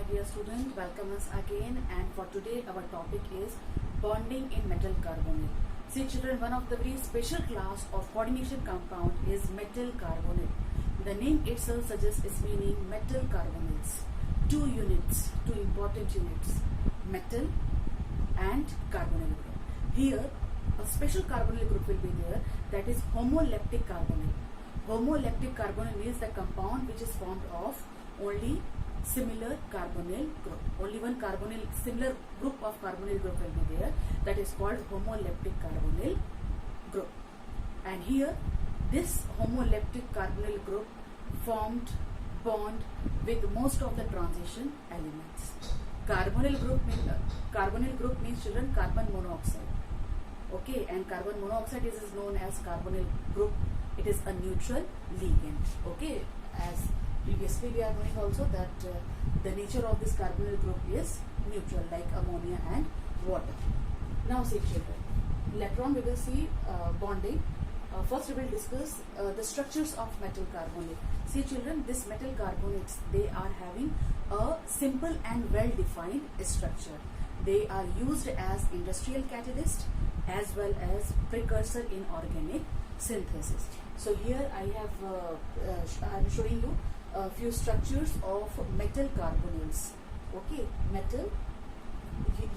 dear student, welcome us again, and for today our topic is bonding in metal carbonyl. See children, one of the very special class of coordination compound is metal carbonyl. The name itself suggests its meaning, metal carbonyls. Two units, two important units, metal and carbonyl group. Here a special carbonyl group will be there, that is homoleptic carbonyl. Homoleptic carbonyl means the compound which is formed of only similar carbonyl group. Only one carbonyl, similar group of carbonyl group will be there, that is called homoleptic carbonyl group. And here this homoleptic carbonyl group formed bond with most of the transition elements. Carbonyl group means children carbon monoxide. Okay, and carbon monoxide is known as carbonyl group. It is a neutral ligand. Okay, as previously we are knowing also that the nature of this carbonyl group is neutral, like ammonia and water. Now see children, later on we will see bonding. First we will discuss the structures of metal carbonyl. See children, this metal carbonyls, they are having a simple and well defined structure. They are used as industrial catalyst as well as precursor in organic synthesis. So here I am showing you a few structures of metal carbonyls. Okay, metal,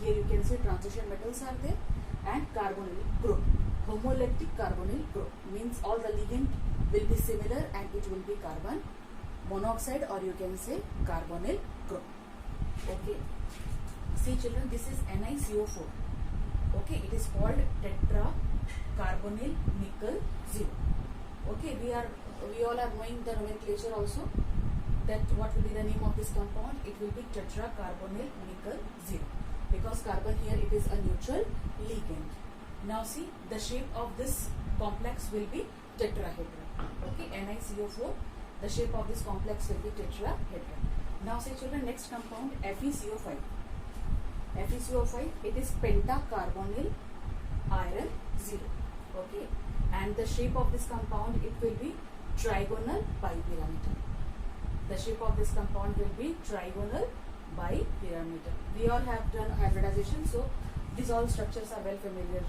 here you can see transition metals are there, and carbonyl group. Homoleptic carbonyl group means all the ligand will be similar and it will be carbon monoxide, or you can say carbonyl group. Okay, see children, this is NiCO4. Okay, it is called tetra carbonyl nickel 0. Okay, we all are knowing the nomenclature also, that what will be the name of this compound. It will be tetra carbonyl nickel 0, because carbon here it is a neutral ligand. Now see, the shape of this complex will be tetrahedron. Okay, NiCO4, the shape of this complex will be tetrahedron. Now see children, next compound FeCO5. FeCO5, it is pentacarbonyl iron 0. Okay, and the shape of this compound, it will be trigonal bipyramidal. The shape of this compound will be trigonal bipyramidal. We all have done hybridization, so these all structures are well familiar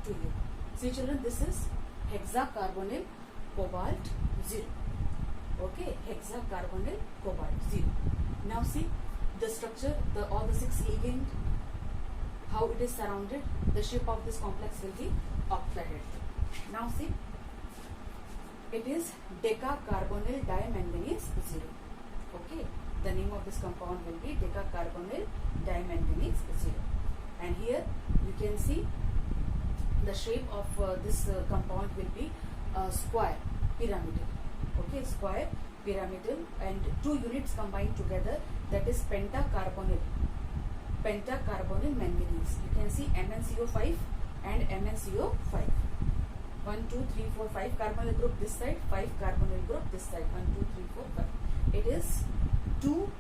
to you. See children, this is hexacarbonyl cobalt 0. Okay, hexacarbonyl cobalt 0. Now see the structure, all the 6 ligand, how it is surrounded. The shape of this complex will be octahedral. Now see, it is decacarbonyl dimanganese 0. Okay, the name of this compound will be decacarbonyl dimanganese 0. And here you can see the shape of this compound will be square pyramidal. Okay, square pyramidal, and 2 units combined together, that is pentacarbonyl manganese. You can see MnCO5 and MnCO5. 1, 2, 3, 4, 5 carbonyl group this side, 5 carbonyl group this side. 1, 2, 3, 4, 5. It is 2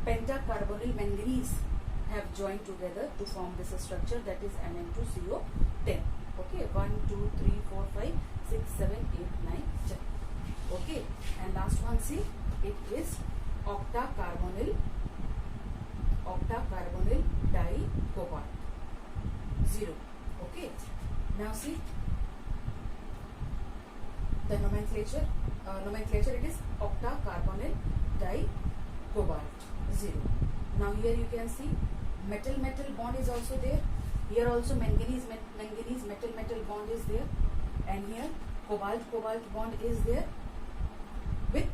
pentacarbonyl manganese have joined together to form this structure, that is Mn2CO10. Okay, 1, 2, 3, 4, 5, 6, 7, 8, 9, 10. Okay, and last one, see, it is octacarbonyl dicobalt 0. Okay, now see the nomenclature. It is octacarbonyl dicobalt 0. Now here you can see metal bond is also there. Here also manganese metal bond is there, and here cobalt bond is there. With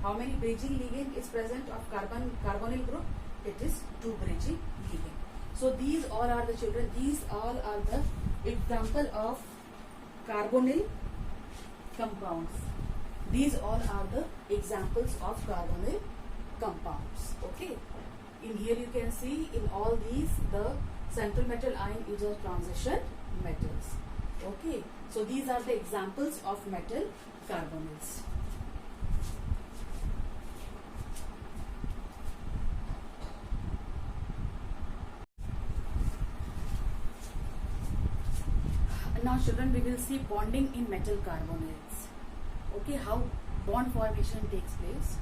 how many bridging ligand is present of carbonyl group? It is 2 bridging ligand. So these all are the children, these all are the example of carbonyl compounds. These all are the examples of carbonyl compounds. Okay, in here you can see, in all these the central metal ion is a transition metals. Okay, so these are the examples of metal carbonyls. Now children, we will see bonding in metal carbonyls. Okay, how bond formation takes place.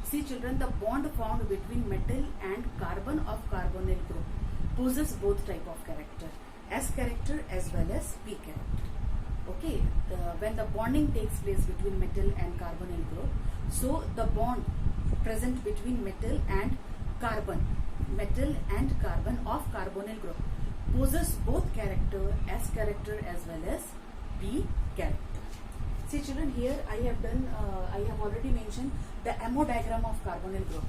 See children, the bond formed between metal and carbon of carbonyl group possess both type of character, S character as well as P character. Okay, when the bonding takes place between metal and carbonyl group, so the bond present between metal and carbon of carbonyl group possess both character, S character as well as P character. See children, here I have already mentioned the MO diagram of carbonyl group.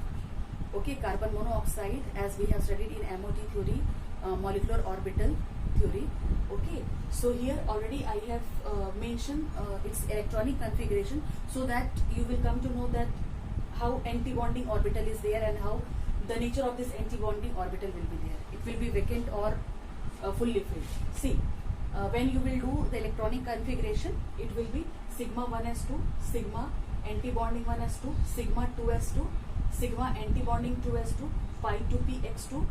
Okay, carbon monoxide, as we have studied in MOT theory, molecular orbital theory. Okay, so here already I have mentioned its electronic configuration, so that you will come to know that how anti-bonding orbital is there and how the nature of this anti-bonding orbital will be there. It will be vacant or fully filled. See, when you will do the electronic configuration, it will be sigma 1s2, sigma anti-bonding 1s2, sigma 2s2, sigma anti-bonding 2s2, pi 2px2,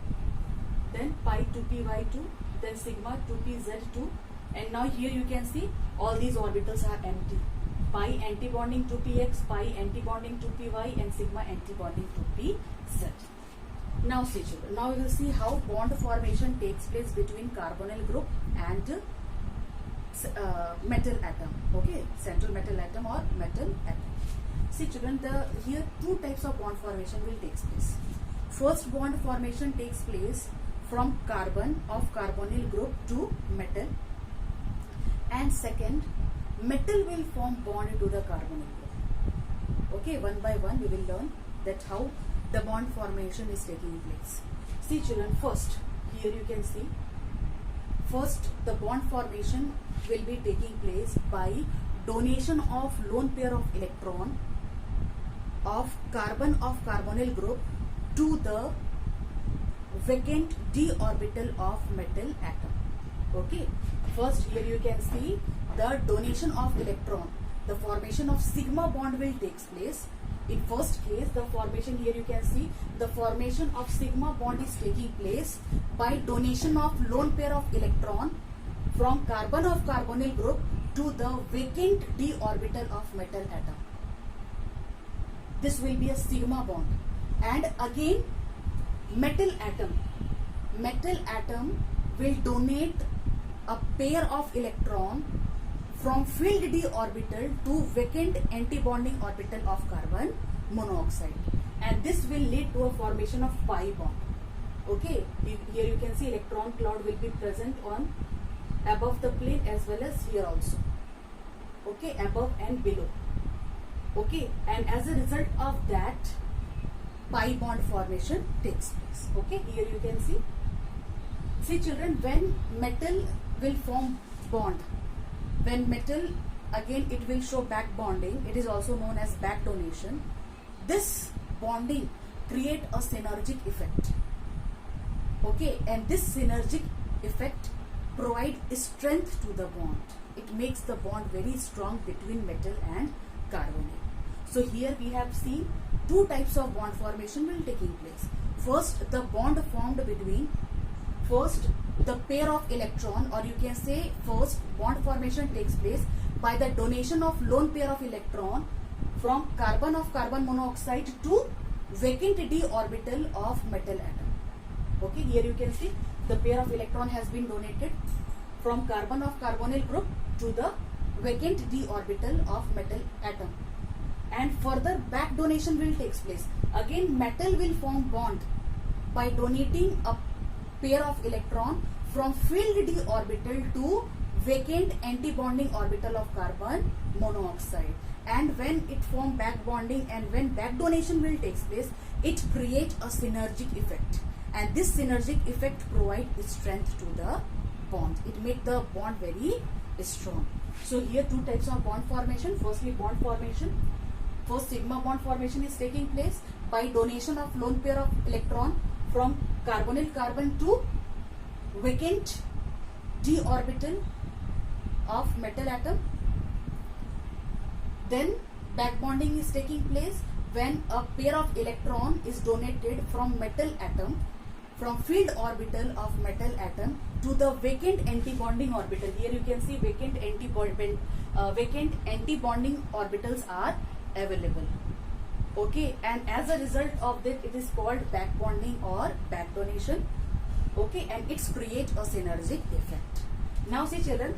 then pi 2py2, then sigma 2pz2, and now here you can see all these orbitals are empty. Pi antibonding 2px, pi antibonding 2py, and sigma antibonding 2pz. Now see children, now we will see how bond formation takes place between carbonyl group and metal atom. Okay, central metal atom or metal atom. See children, here two types of bond formation will take place. First bond formation takes place from carbon of carbonyl group to metal, and second, metal will form bond to the carbonyl group. Okay, one by one we will learn that how the bond formation is taking place. See children, first here you can see, first the bond formation will be taking place by donation of lone pair of electron of carbon of carbonyl group to the vacant d orbital of metal atom. Okay, first here you can see the donation of electron, the formation of sigma bond will take place. In first case, the formation, here you can see the formation of sigma bond is taking place by donation of lone pair of electron from carbon of carbonyl group to the vacant d orbital of metal atom. This will be a sigma bond. And again, metal atom will donate a pair of electron from filled d orbital to vacant antibonding orbital of carbon monoxide, and this will lead to a formation of pi bond. Okay, here you can see electron cloud will be present on above the plane as well as here also. Okay, above and below. Okay, and as a result of that, pi bond formation takes place. Okay, here you can see. See children, when metal will form bond, when metal, again it will show back bonding, it is also known as back donation. This bonding create a synergic effect. Okay, and this synergic effect provide strength to the bond. It makes the bond very strong between metal and carbonyl. So here we have seen two types of bond formation will taking place. First, the bond formed between, first the pair of electron, or you can say first bond formation takes place by the donation of lone pair of electron from carbon of carbon monoxide to vacant d orbital of metal atom. Okay, here you can see the pair of electron has been donated from carbon of carbonyl group to the vacant d orbital of metal atom, and further back donation will take place. Again, metal will form bond by donating a pair of electron from filled d orbital to vacant anti-bonding orbital of carbon monoxide, and when it form back bonding and when back donation will take place, it create a synergic effect, and this synergic effect provide strength to the bond. It make the bond very strong. So here two types of bond formation. Firstly, bond formation. First, sigma bond formation is taking place by donation of lone pair of electron from carbonyl carbon to vacant d orbital of metal atom. Then back bonding is taking place when a pair of electron is donated from metal atom, from filled orbital of metal atom to the vacant anti-bonding orbital. Here you can see vacant anti-bonding orbitals are available. Okay, and as a result of that, it is called back bonding or back donation. Okay, and it's create a synergic effect. Now see children,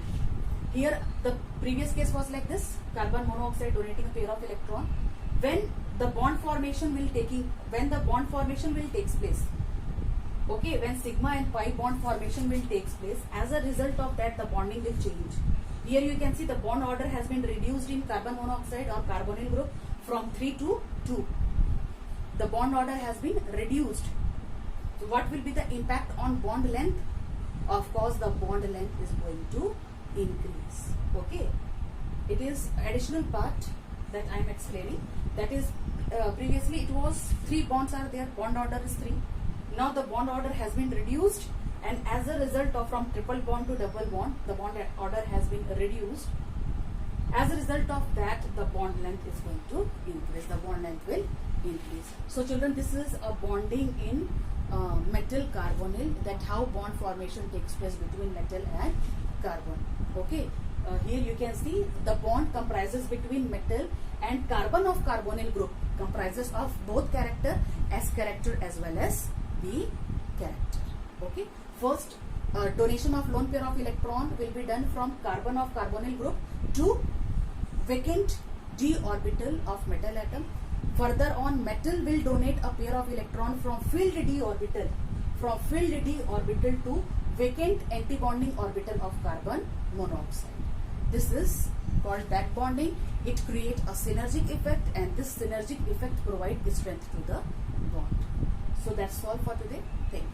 here the previous case was like this: carbon monoxide donating a pair of electron. When the bond formation will takes place. Okay, when sigma and pi bond formation will takes place, as a result of that the bonding will change. Here you can see the bond order has been reduced in carbon monoxide or carbonyl group from 3 to 2. The bond order has been reduced. So what will be the impact on bond length? Of course, the bond length is going to increase. Okay, it is additional part that I am explaining. That is, previously it was 3 bonds are there, bond order is 3. Now the bond order has been reduced, and as a result of from triple bond to double bond, the bond order has been reduced. As a result of that, the bond length is going to increase. The bond length will increase. So children, this is a bonding in metal carbonyl, that how bond formation takes place between metal and carbon. Okay, here you can see the bond comprises between metal and carbon of carbonyl group comprises of both character, S character as well as B character. Okay, first donation of lone pair of electron will be done from carbon of carbonyl group to vacant d orbital of metal atom. Further on, metal will donate a pair of electron from filled d orbital to vacant anti-bonding orbital of carbon monoxide. This is called back bonding. It creates a synergic effect, and this synergic effect provides strength to the bond. So that's all for today. Thank you.